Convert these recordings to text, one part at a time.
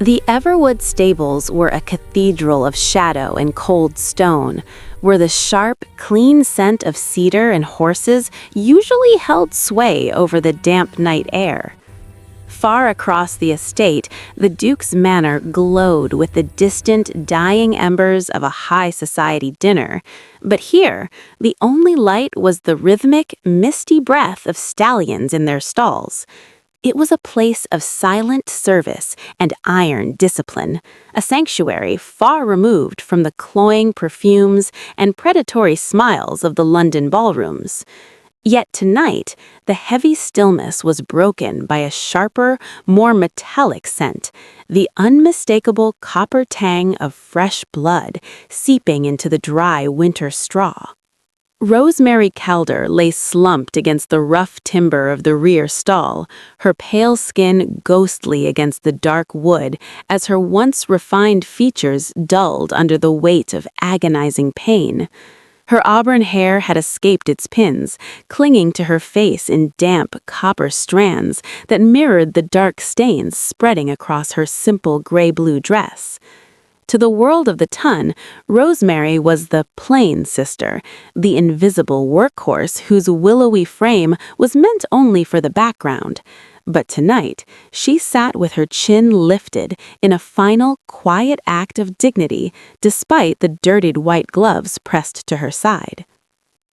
The Everwood stables were a cathedral of shadow and cold stone, where the sharp, clean scent of cedar and horses usually held sway over the damp night air. Far across the estate, the Duke's manor glowed with the distant, dying embers of a high society dinner. But here, the only light was the rhythmic, misty breath of stallions in their stalls. It was a place of silent service and iron discipline, a sanctuary far removed from the cloying perfumes and predatory smiles of the London ballrooms. Yet tonight, the heavy stillness was broken by a sharper, more metallic scent, the unmistakable copper tang of fresh blood seeping into the dry winter straw. Rosemary Calder lay slumped against the rough timber of the rear stall, her pale skin ghostly against the dark wood as her once refined features dulled under the weight of agonizing pain. Her auburn hair had escaped its pins, clinging to her face in damp copper strands that mirrored the dark stains spreading across her simple gray-blue dress. To the world of the ton, Rosemary was the plain sister, the invisible workhorse whose willowy frame was meant only for the background. But tonight, she sat with her chin lifted in a final, quiet act of dignity, despite the dirtied white gloves pressed to her side.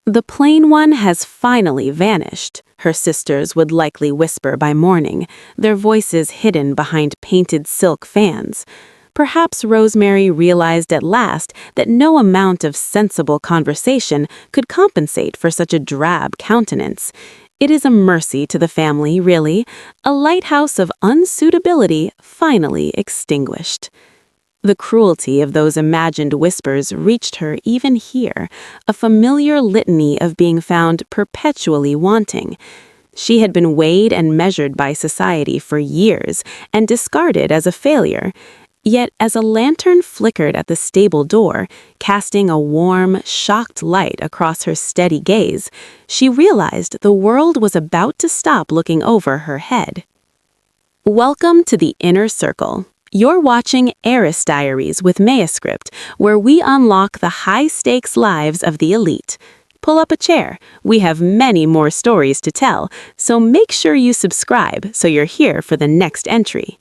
"The plain one has finally vanished," her sisters would likely whisper by morning, their voices hidden behind painted silk fans. Perhaps Rosemary realized at last that no amount of sensible conversation could compensate for such a drab countenance. It is a mercy to the family, really, a lighthouse of unsuitability finally extinguished. The cruelty of those imagined whispers reached her even here, a familiar litany of being found perpetually wanting. She had been weighed and measured by society for years and discarded as a failure. Yet as a lantern flickered at the stable door, casting a warm, shocked light across her steady gaze, she realized the world was about to stop looking over her head. Welcome to the Inner Circle. You're watching Heiress Diaries with Manuscript, where we unlock the high-stakes lives of the elite. Pull up a chair. We have many more stories to tell, so make sure you subscribe so you're here for the next entry.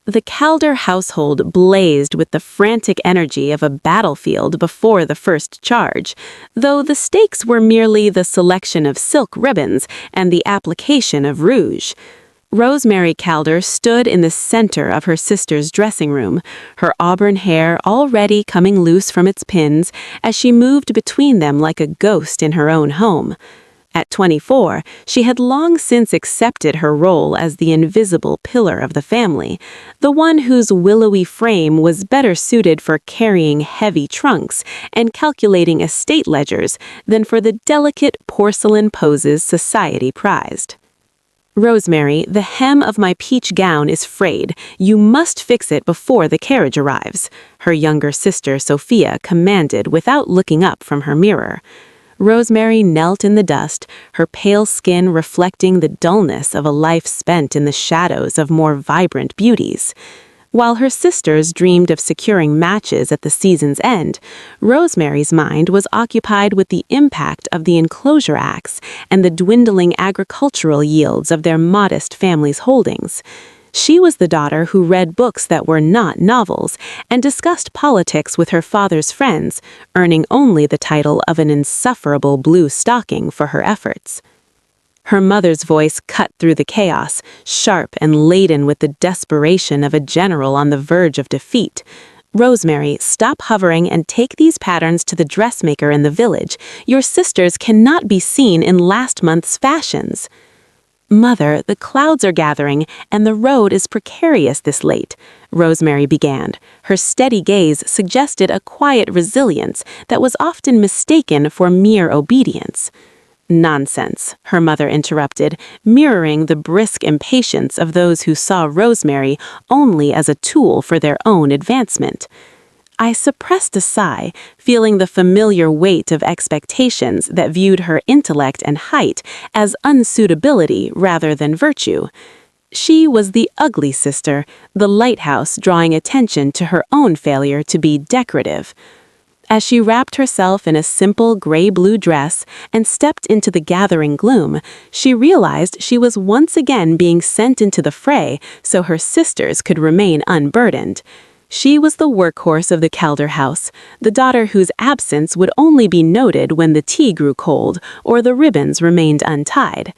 The Calder household blazed with the frantic energy of a battlefield before the first charge, though the stakes were merely the selection of silk ribbons and the application of rouge. Rosemary Calder stood in the center of her sister's dressing room, her auburn hair already coming loose from its pins as she moved between them like a ghost in her own home. At 24, she had long since accepted her role as the invisible pillar of the family, the one whose willowy frame was better suited for carrying heavy trunks and calculating estate ledgers than for the delicate porcelain poses society prized. "Rosemary, the hem of my peach gown is frayed. You must fix it before the carriage arrives," her younger sister Sophia commanded without looking up from her mirror. Rosemary knelt in the dust, her pale skin reflecting the dullness of a life spent in the shadows of more vibrant beauties. While her sisters dreamed of securing matches at the season's end, Rosemary's mind was occupied with the impact of the enclosure acts and the dwindling agricultural yields of their modest family's holdings. She was the daughter who read books that were not novels and discussed politics with her father's friends, earning only the title of an insufferable blue stocking for her efforts. Her mother's voice cut through the chaos, sharp and laden with the desperation of a general on the verge of defeat. "Rosemary, stop hovering and take these patterns to the dressmaker in the village. Your sisters cannot be seen in last month's fashions." "Mother, the clouds are gathering, and the road is precarious this late," Rosemary began. Her steady gaze suggested a quiet resilience that was often mistaken for mere obedience. "Nonsense," her mother interrupted, mirroring the brisk impatience of those who saw Rosemary only as a tool for their own advancement. I suppressed a sigh, feeling the familiar weight of expectations that viewed her intellect and height as unsuitability rather than virtue. She was the ugly sister, the lighthouse drawing attention to her own failure to be decorative. As she wrapped herself in a simple gray-blue dress and stepped into the gathering gloom, she realized she was once again being sent into the fray so her sisters could remain unburdened. She was the workhorse of the Calder house, the daughter whose absence would only be noted when the tea grew cold or the ribbons remained untied.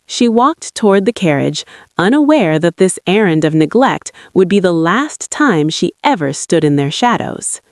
She walked toward the carriage, unaware that this errand of neglect would be the last time she ever stood in their shadows.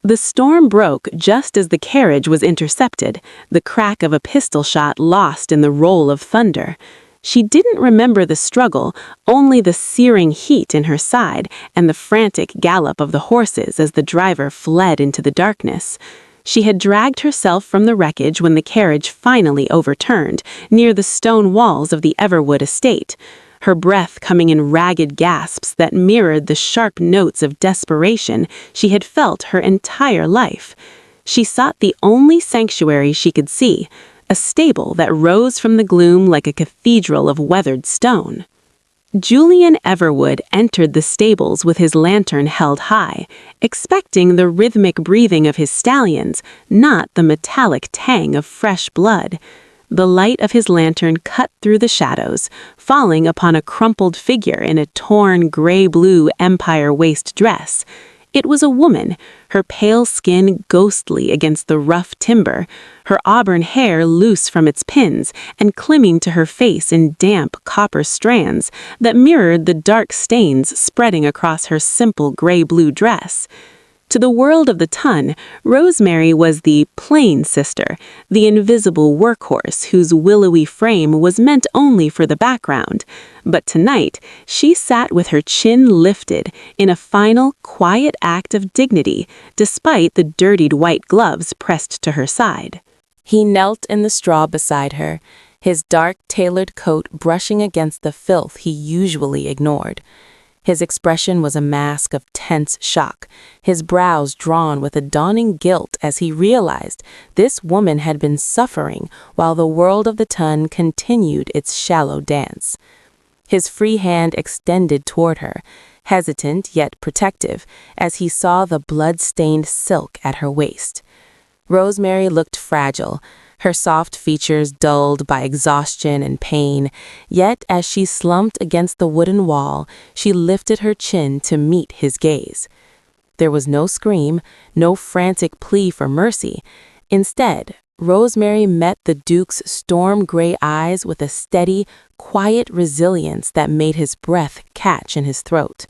The storm broke just as the carriage was intercepted, the crack of a pistol shot lost in the roll of thunder. She didn't remember the struggle, only the searing heat in her side and the frantic gallop of the horses as the driver fled into the darkness. She had dragged herself from the wreckage when the carriage finally overturned, near the stone walls of the Everwood estate, her breath coming in ragged gasps that mirrored the sharp notes of desperation she had felt her entire life. She sought the only sanctuary she could see, a stable that rose from the gloom like a cathedral of weathered stone. Julian Everwood entered the stables with his lantern held high, expecting the rhythmic breathing of his stallions, not the metallic tang of fresh blood. The light of his lantern cut through the shadows, falling upon a crumpled figure in a torn gray-blue empire waist dress. It was a woman, her pale skin ghostly against the rough timber, her auburn hair loose from its pins and clinging to her face in damp copper strands that mirrored the dark stains spreading across her simple gray-blue dress. To the world of the ton, Rosemary was the plain sister, the invisible workhorse whose willowy frame was meant only for the background. But tonight, she sat with her chin lifted in a final, quiet act of dignity, despite the dirtied white gloves pressed to her side. He knelt in the straw beside her, his dark tailored coat brushing against the filth he usually ignored. His expression was a mask of tense shock, his brows drawn with a dawning guilt as he realized this woman had been suffering while the world of the ton continued its shallow dance. His free hand extended toward her, hesitant yet protective, as he saw the blood-stained silk at her waist. Rosemary looked fragile, her soft features dulled by exhaustion and pain, yet as she slumped against the wooden wall, she lifted her chin to meet his gaze. There was no scream, no frantic plea for mercy. Instead, Rosemary met the Duke's storm-gray eyes with a steady, quiet resilience that made his breath catch in his throat.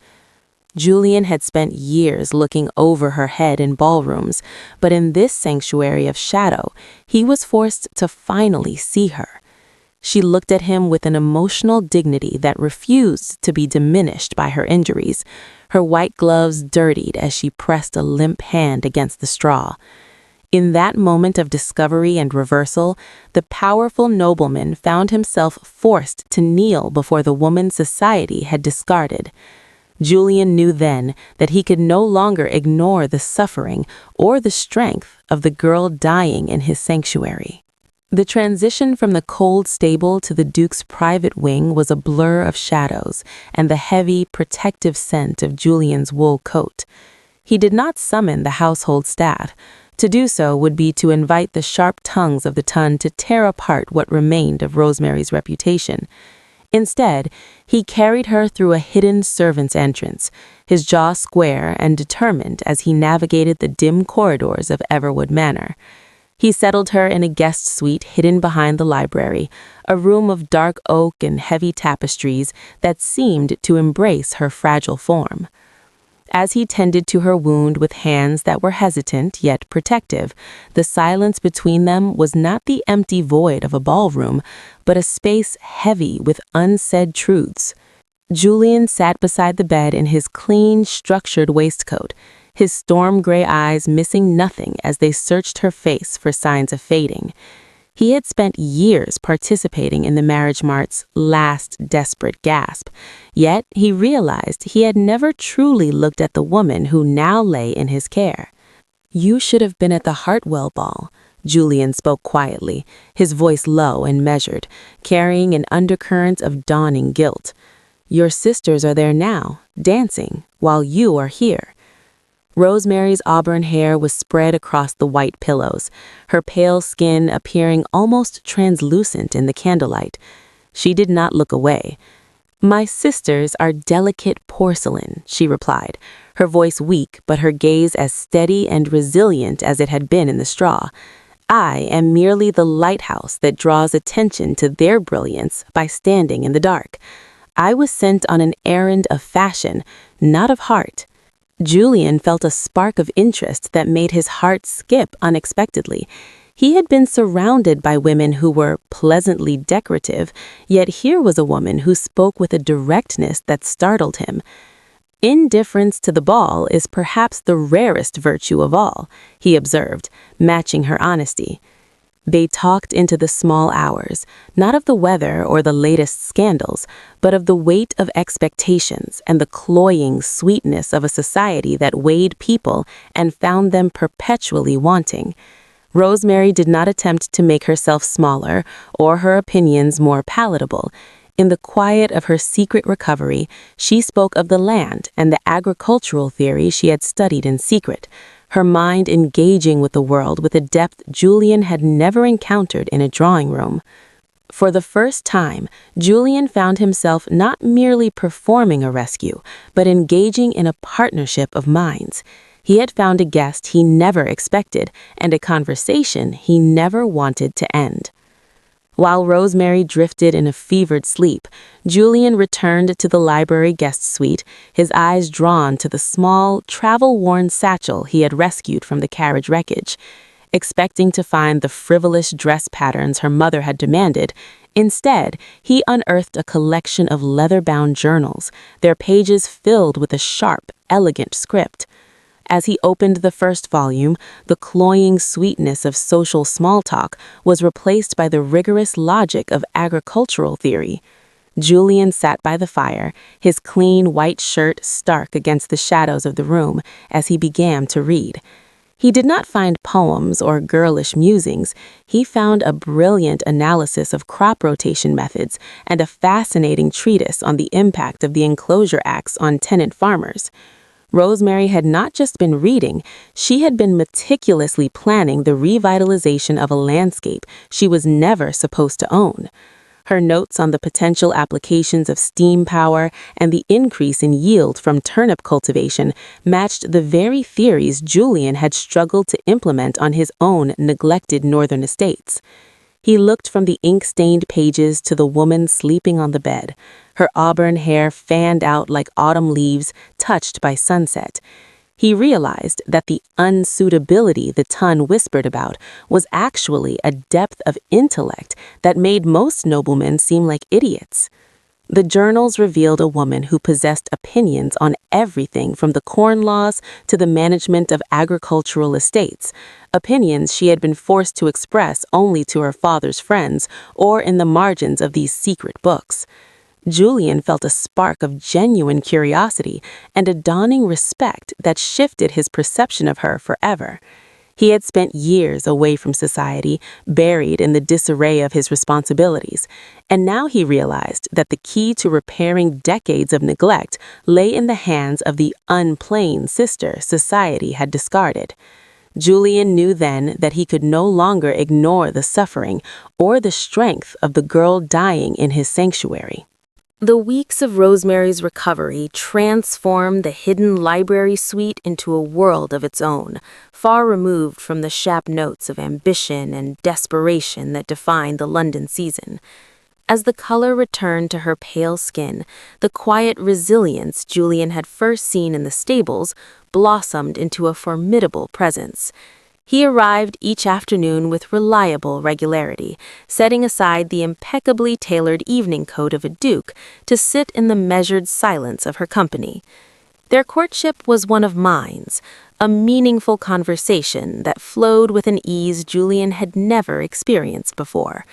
Julian had spent years looking over her head in ballrooms, but in this sanctuary of shadow, he was forced to finally see her. She looked at him with an emotional dignity that refused to be diminished by her injuries, her white gloves dirtied as she pressed a limp hand against the straw. In that moment of discovery and reversal, the powerful nobleman found himself forced to kneel before the woman society had discarded. Julian knew then that he could no longer ignore the suffering or the strength of the girl dying in his sanctuary. The transition from the cold stable to the Duke's private wing was a blur of shadows and the heavy, protective scent of Julian's wool coat. He did not summon the household staff. To do so would be to invite the sharp tongues of the ton to tear apart what remained of Rosemary's reputation. Instead, he carried her through a hidden servant's entrance, his jaw square and determined as he navigated the dim corridors of Everwood Manor. He settled her in a guest suite hidden behind the library, a room of dark oak and heavy tapestries that seemed to embrace her fragile form. As he tended to her wound with hands that were hesitant yet protective, the silence between them was not the empty void of a ballroom, but a space heavy with unsaid truths. Julian sat beside the bed in his clean, structured waistcoat, his storm-gray eyes missing nothing as they searched her face for signs of fading. He had spent years participating in the marriage mart's last desperate gasp, yet he realized he had never truly looked at the woman who now lay in his care. "You should have been at the Hartwell ball," Julian spoke quietly, his voice low and measured, carrying an undercurrent of dawning guilt. Your sisters are there now, dancing, while you are here." Rosemary's auburn hair was spread across the white pillows, her pale skin appearing almost translucent in the candlelight. She did not look away. "My sisters are delicate porcelain," she replied, her voice weak but her gaze as steady and resilient as it had been in the straw. "I am merely the lighthouse that draws attention to their brilliance by standing in the dark. I was sent on an errand of fashion, not of heart." Julian felt a spark of interest that made his heart skip unexpectedly. He had been surrounded by women who were pleasantly decorative, yet here was a woman who spoke with a directness that startled him. "Indifference to the ball is perhaps the rarest virtue of all," he observed, matching her honesty. They talked into the small hours, not of the weather or the latest scandals, but of the weight of expectations and the cloying sweetness of a society that weighed people and found them perpetually wanting. Rosemary did not attempt to make herself smaller or her opinions more palatable. In the quiet of her secret recovery, she spoke of the land and the agricultural theory she had studied in secret, her mind engaging with the world with a depth Julian had never encountered in a drawing room. For the first time, Julian found himself not merely performing a rescue, but engaging in a partnership of minds. He had found a guest he never expected and a conversation he never wanted to end. While Rosemary drifted in a fevered sleep, Julian returned to the library guest suite, his eyes drawn to the small, travel-worn satchel he had rescued from the carriage wreckage. Expecting to find the frivolous dress patterns her mother had demanded, instead, he unearthed a collection of leather-bound journals, their pages filled with a sharp, elegant script. As he opened the first volume, the cloying sweetness of social small talk was replaced by the rigorous logic of agricultural theory. Julian sat by the fire, his clean white shirt stark against the shadows of the room, as he began to read. He did not find poems or girlish musings. He found a brilliant analysis of crop rotation methods and a fascinating treatise on the impact of the Enclosure Acts on tenant farmers. Rosemary had not just been reading, she had been meticulously planning the revitalization of a landscape she was never supposed to own. Her notes on the potential applications of steam power and the increase in yield from turnip cultivation matched the very theories Julian had struggled to implement on his own neglected northern estates. He looked from the ink-stained pages to the woman sleeping on the bed, her auburn hair fanned out like autumn leaves touched by sunset. He realized that the unsuitability the ton whispered about was actually a depth of intellect that made most noblemen seem like idiots. The journals revealed a woman who possessed opinions on everything from the corn laws to the management of agricultural estates, opinions she had been forced to express only to her father's friends or in the margins of these secret books. Julian felt a spark of genuine curiosity and a dawning respect that shifted his perception of her forever. He had spent years away from society, buried in the disarray of his responsibilities, and now he realized that the key to repairing decades of neglect lay in the hands of the unplain sister society had discarded. Julian knew then that he could no longer ignore the suffering or the strength of the girl dying in his sanctuary. The weeks of Rosemary's recovery transformed the hidden library suite into a world of its own, far removed from the sharp notes of ambition and desperation that defined the London season. As the color returned to her pale skin, the quiet resilience Julian had first seen in the stables blossomed into a formidable presence. He arrived each afternoon with reliable regularity, setting aside the impeccably tailored evening coat of a duke to sit in the measured silence of her company. Their courtship was one of minds, a meaningful conversation that flowed with an ease Julian had never experienced before.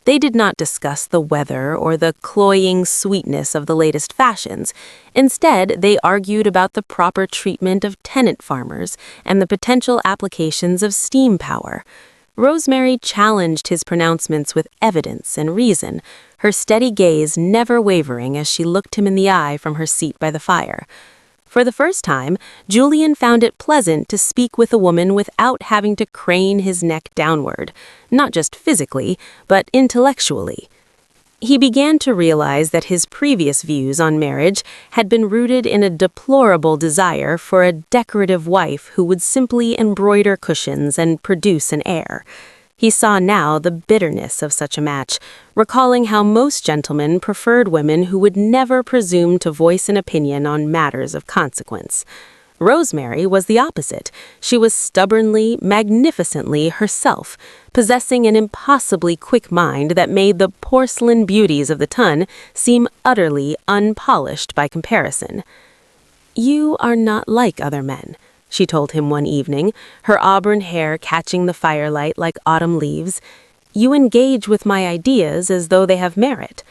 They did not discuss the weather or the cloying sweetness of the latest fashions. Instead, they argued about the proper treatment of tenant farmers and the potential applications of steam power. Rosemary challenged his pronouncements with evidence and reason, her steady gaze never wavering as she looked him in the eye from her seat by the fire. For the first time, Julian found it pleasant to speak with a woman without having to crane his neck downward, not just physically, but intellectually. He began to realize that his previous views on marriage had been rooted in a deplorable desire for a decorative wife who would simply embroider cushions and produce an heir. He saw now the bitterness of such a match, recalling how most gentlemen preferred women who would never presume to voice an opinion on matters of consequence. Rosemary was the opposite. She was stubbornly, magnificently herself, possessing an impossibly quick mind that made the porcelain beauties of the ton seem utterly unpolished by comparison. "You are not like other men," she told him one evening, her auburn hair catching the firelight like autumn leaves. "You engage with my ideas as though they have merit."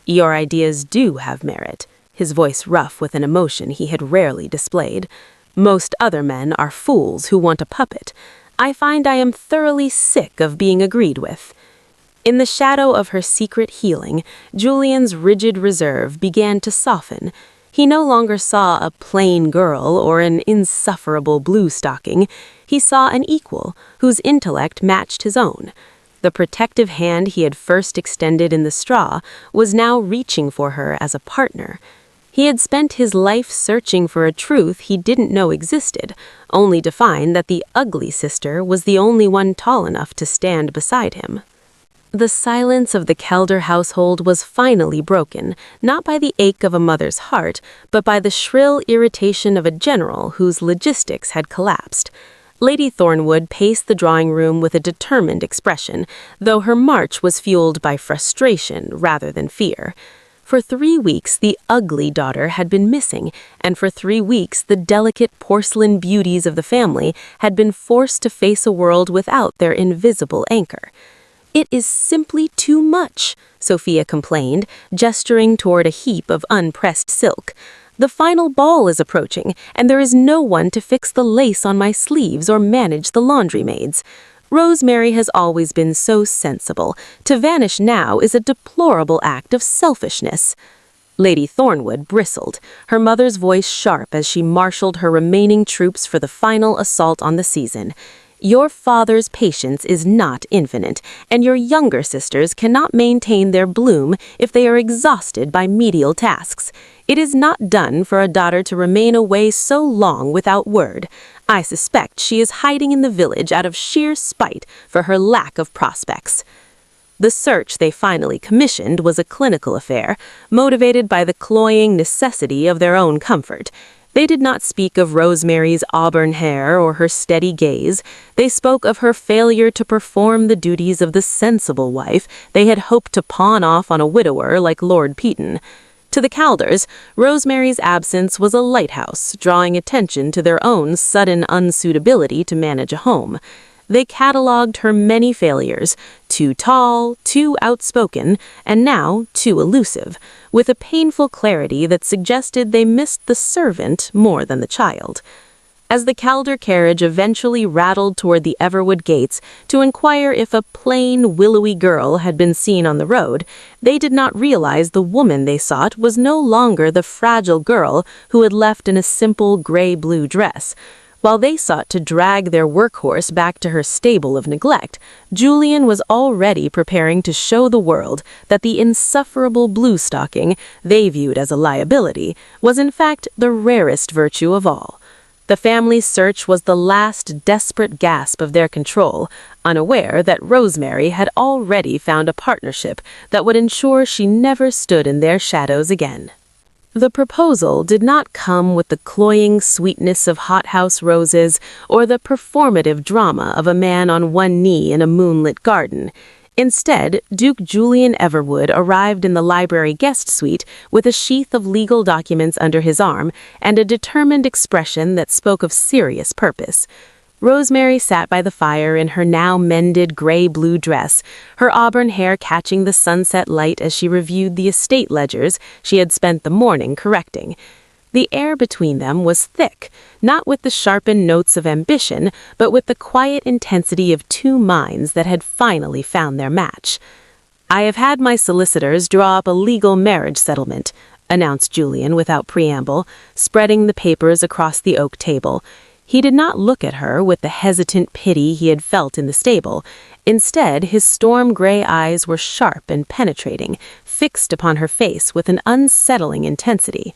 "Your ideas do have merit," his voice rough with an emotion he had rarely displayed. "Most other men are fools who want a puppet. I find I am thoroughly sick of being agreed with." In the shadow of her secret healing, Julian's rigid reserve began to soften. He no longer saw a plain girl or an insufferable blue-stocking. He saw an equal, whose intellect matched his own. The protective hand he had first extended in the straw was now reaching for her as a partner. He had spent his life searching for a truth he didn't know existed, only to find that the ugly sister was the only one tall enough to stand beside him. The silence of the Calder household was finally broken, not by the ache of a mother's heart, but by the shrill irritation of a general whose logistics had collapsed. Lady Thornwood paced the drawing room with a determined expression, though her march was fueled by frustration rather than fear. For 3 weeks the ugly daughter had been missing, and for 3 weeks the delicate porcelain beauties of the family had been forced to face a world without their invisible anchor. "It is simply too much," Sophia complained, gesturing toward a heap of unpressed silk. "The final ball is approaching, and there is no one to fix the lace on my sleeves or manage the laundry maids. Rosemary has always been so sensible. To vanish now is a deplorable act of selfishness." Lady Thornwood bristled, her mother's voice sharp as she marshaled her remaining troops for the final assault on the season. "Your father's patience is not infinite, and your younger sisters cannot maintain their bloom if they are exhausted by menial tasks. It is not done for a daughter to remain away so long without word. I suspect she is hiding in the village out of sheer spite for her lack of prospects." The search they finally commissioned was a clinical affair, motivated by the cloying necessity of their own comfort. They did not speak of Rosemary's auburn hair or her steady gaze. They spoke of her failure to perform the duties of the sensible wife they had hoped to pawn off on a widower like Lord Peaton. To the Calders, Rosemary's absence was a lighthouse, drawing attention to their own sudden unsuitability to manage a home. They catalogued her many failures, too tall, too outspoken, and now too elusive, with a painful clarity that suggested they missed the servant more than the child. As the Calder carriage eventually rattled toward the Everwood gates to inquire if a plain, willowy girl had been seen on the road, they did not realize the woman they sought was no longer the fragile girl who had left in a simple gray-blue dress. While they sought to drag their workhorse back to her stable of neglect, Julian was already preparing to show the world that the insufferable blue-stocking, they viewed as a liability, was in fact the rarest virtue of all. The family's search was the last desperate gasp of their control, unaware that Rosemary had already found a partnership that would ensure she never stood in their shadows again. The proposal did not come with the cloying sweetness of hothouse roses or the performative drama of a man on one knee in a moonlit garden. Instead, Duke Julian Everwood arrived in the library guest suite with a sheath of legal documents under his arm and a determined expression that spoke of serious purpose. Rosemary sat by the fire in her now mended gray-blue dress, her auburn hair catching the sunset light as she reviewed the estate ledgers she had spent the morning correcting. The air between them was thick, not with the sharpened notes of ambition, but with the quiet intensity of two minds that had finally found their match. "I have had my solicitors draw up a legal marriage settlement," announced Julian without preamble, spreading the papers across the oak table. He did not look at her with the hesitant pity he had felt in the stable. Instead, his storm-gray eyes were sharp and penetrating, fixed upon her face with an unsettling intensity.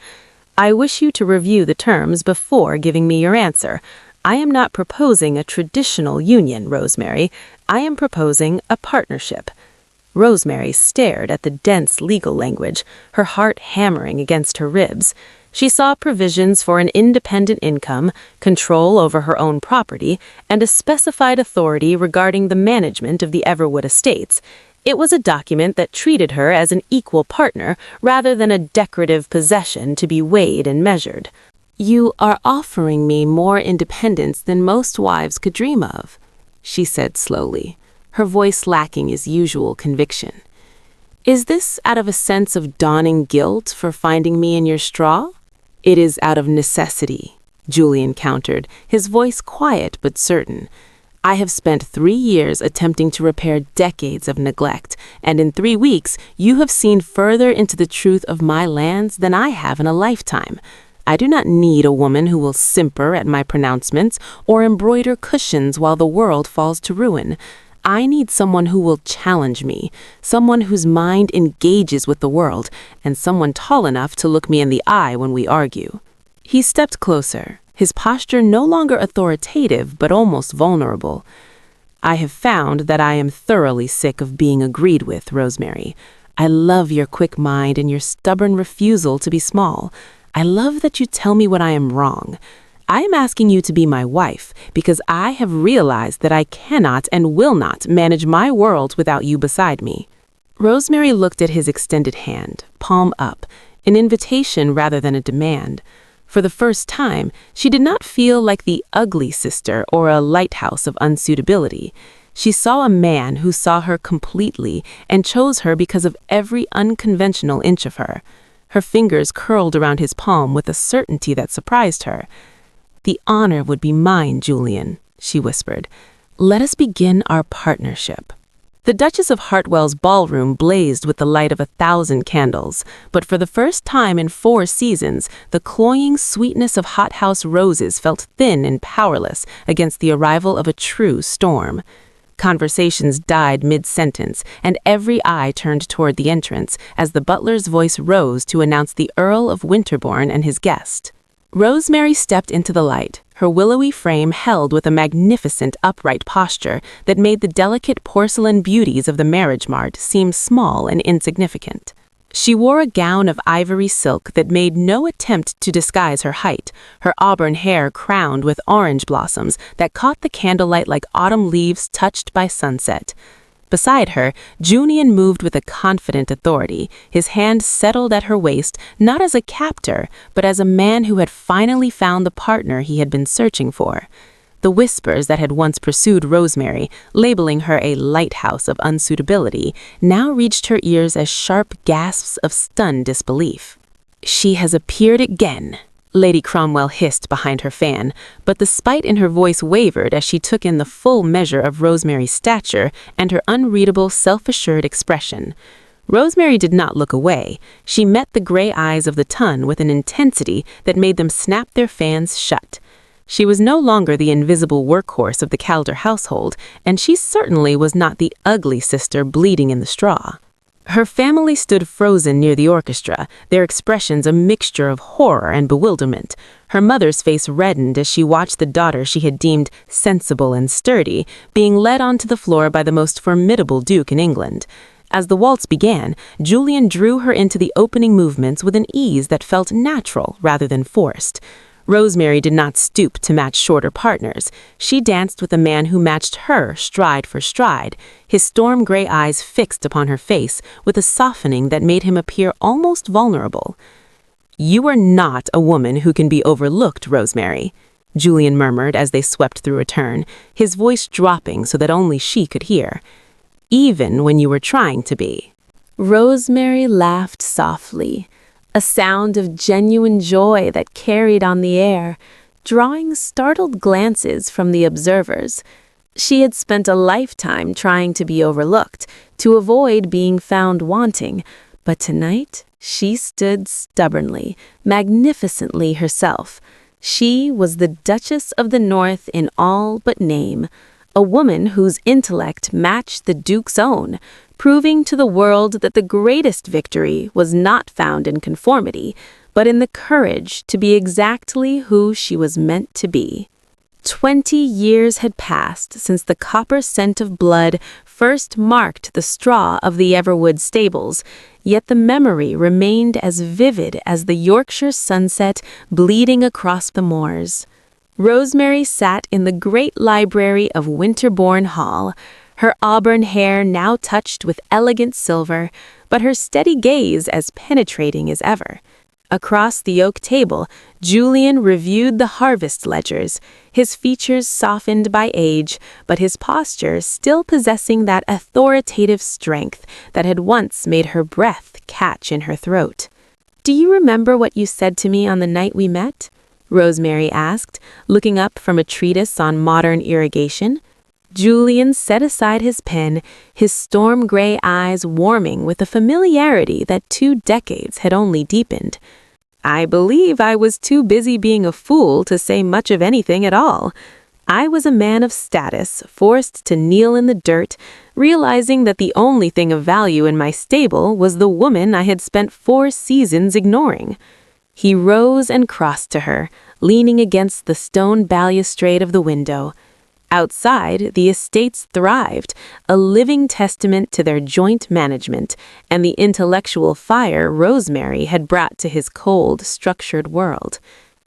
"I wish you to review the terms before giving me your answer. I am not proposing a traditional union, Rosemary. I am proposing a partnership." Rosemary stared at the dense legal language, her heart hammering against her ribs. She saw provisions for an independent income, control over her own property, and a specified authority regarding the management of the Everwood estates. It was a document that treated her as an equal partner rather than a decorative possession to be weighed and measured. "You are offering me more independence than most wives could dream of," she said slowly, her voice lacking his usual conviction. "Is this out of a sense of dawning guilt for finding me in your straw?" "It is out of necessity," Julian countered, his voice quiet but certain. "I have spent 3 years attempting to repair decades of neglect, and in 3 weeks you have seen further into the truth of my lands than I have in a lifetime. I do not need a woman who will simper at my pronouncements or embroider cushions while the world falls to ruin. I need someone who will challenge me, someone whose mind engages with the world, and someone tall enough to look me in the eye when we argue." He stepped closer, his posture no longer authoritative but almost vulnerable. "I have found that I am thoroughly sick of being agreed with, Rosemary. I love your quick mind and your stubborn refusal to be small. I love that you tell me when I am wrong. I am asking you to be my wife because I have realized that I cannot and will not manage my world without you beside me." Rosemary looked at his extended hand, palm up, an invitation rather than a demand. For the first time, she did not feel like the ugly sister or a lighthouse of unsuitability. She saw a man who saw her completely and chose her because of every unconventional inch of her. Her fingers curled around his palm with a certainty that surprised her. "The honor would be mine, Julian," she whispered. "Let us begin our partnership." The Duchess of Hartwell's ballroom blazed with the light of 1,000 candles, but for the first time in 4 seasons, the cloying sweetness of hothouse roses felt thin and powerless against the arrival of a true storm. Conversations died mid-sentence, and every eye turned toward the entrance as the butler's voice rose to announce the Earl of Winterbourne and his guest. Rosemary stepped into the light, her willowy frame held with a magnificent upright posture that made the delicate porcelain beauties of the marriage mart seem small and insignificant. She wore a gown of ivory silk that made no attempt to disguise her height, her auburn hair crowned with orange blossoms that caught the candlelight like autumn leaves touched by sunset. Beside her, Julian moved with a confident authority, his hand settled at her waist, not as a captor, but as a man who had finally found the partner he had been searching for. The whispers that had once pursued Rosemary, labeling her a lighthouse of unsuitability, now reached her ears as sharp gasps of stunned disbelief. "She has appeared again," Lady Cromwell hissed behind her fan, but the spite in her voice wavered as she took in the full measure of Rosemary's stature and her unreadable, self-assured expression. Rosemary did not look away. She met the gray eyes of the ton with an intensity that made them snap their fans shut. She was no longer the invisible workhorse of the Calder household, and she certainly was not the ugly sister bleeding in the straw. Her family stood frozen near the orchestra, their expressions a mixture of horror and bewilderment. Her mother's face reddened as she watched the daughter she had deemed sensible and sturdy being led onto the floor by the most formidable duke in England. As the waltz began, Julian drew her into the opening movements with an ease that felt natural rather than forced. Rosemary did not stoop to match shorter partners. She danced with a man who matched her stride for stride, his storm-gray eyes fixed upon her face with a softening that made him appear almost vulnerable. "You are not a woman who can be overlooked, Rosemary," Julian murmured as they swept through a turn, his voice dropping so that only she could hear. "Even when you were trying to be." Rosemary laughed softly, a sound of genuine joy that carried on the air, drawing startled glances from the observers. She had spent a lifetime trying to be overlooked, to avoid being found wanting, but tonight she stood stubbornly, magnificently herself. She was the Duchess of the North in all but name, a woman whose intellect matched the Duke's own, proving to the world that the greatest victory was not found in conformity, but in the courage to be exactly who she was meant to be. 20 years had passed since the copper scent of blood first marked the straw of the Everwood stables, yet the memory remained as vivid as the Yorkshire sunset bleeding across the moors. Rosemary sat in the great library of Winterbourne Hall, her auburn hair now touched with elegant silver, but her steady gaze as penetrating as ever. Across the oak table, Julian reviewed the harvest ledgers, his features softened by age, but his posture still possessing that authoritative strength that had once made her breath catch in her throat. "Do you remember what you said to me on the night we met?" Rosemary asked, looking up from a treatise on modern irrigation. Julian set aside his pen, his storm-gray eyes warming with a familiarity that 2 decades had only deepened. "I believe I was too busy being a fool to say much of anything at all. I was a man of status, forced to kneel in the dirt, realizing that the only thing of value in my stable was the woman I had spent 4 seasons ignoring." He rose and crossed to her, leaning against the stone balustrade of the window. Outside, the estates thrived, a living testament to their joint management and the intellectual fire Rosemary had brought to his cold, structured world.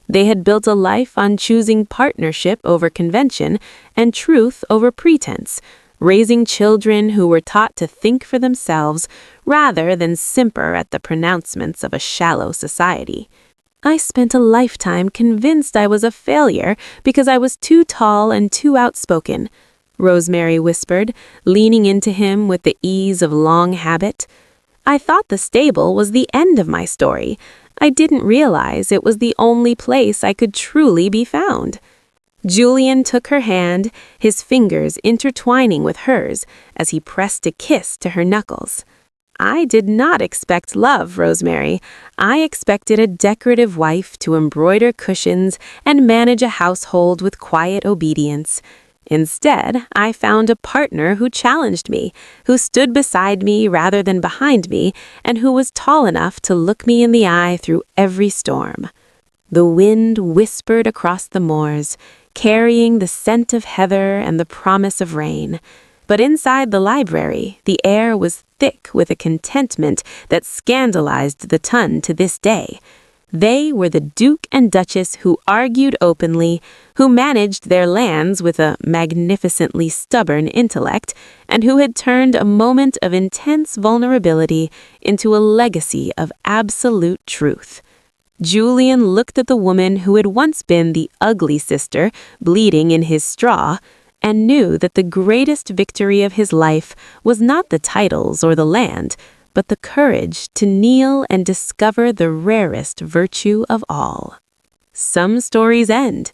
They had built a life on choosing partnership over convention and truth over pretense, raising children who were taught to think for themselves rather than simper at the pronouncements of a shallow society. "I spent a lifetime convinced I was a failure because I was too tall and too outspoken," Rosemary whispered, leaning into him with the ease of long habit. "I thought the stable was the end of my story. I didn't realize it was the only place I could truly be found." Julian took her hand, his fingers intertwining with hers as he pressed a kiss to her knuckles. "I did not expect love, Rosemary. I expected a decorative wife to embroider cushions and manage a household with quiet obedience. Instead, I found a partner who challenged me, who stood beside me rather than behind me, and who was tall enough to look me in the eye through every storm." The wind whispered across the moors, carrying the scent of heather and the promise of rain. But inside the library, the air was thick with a contentment that scandalized the ton to this day. They were the Duke and Duchess who argued openly, who managed their lands with a magnificently stubborn intellect, and who had turned a moment of intense vulnerability into a legacy of absolute truth. Julian looked at the woman who had once been the ugly sister bleeding in his straw, and knew that the greatest victory of his life was not the titles or the land, but the courage to kneel and discover the rarest virtue of all. Some stories end,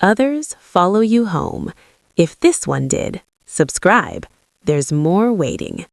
others follow you home. If this one did, subscribe. There's more waiting.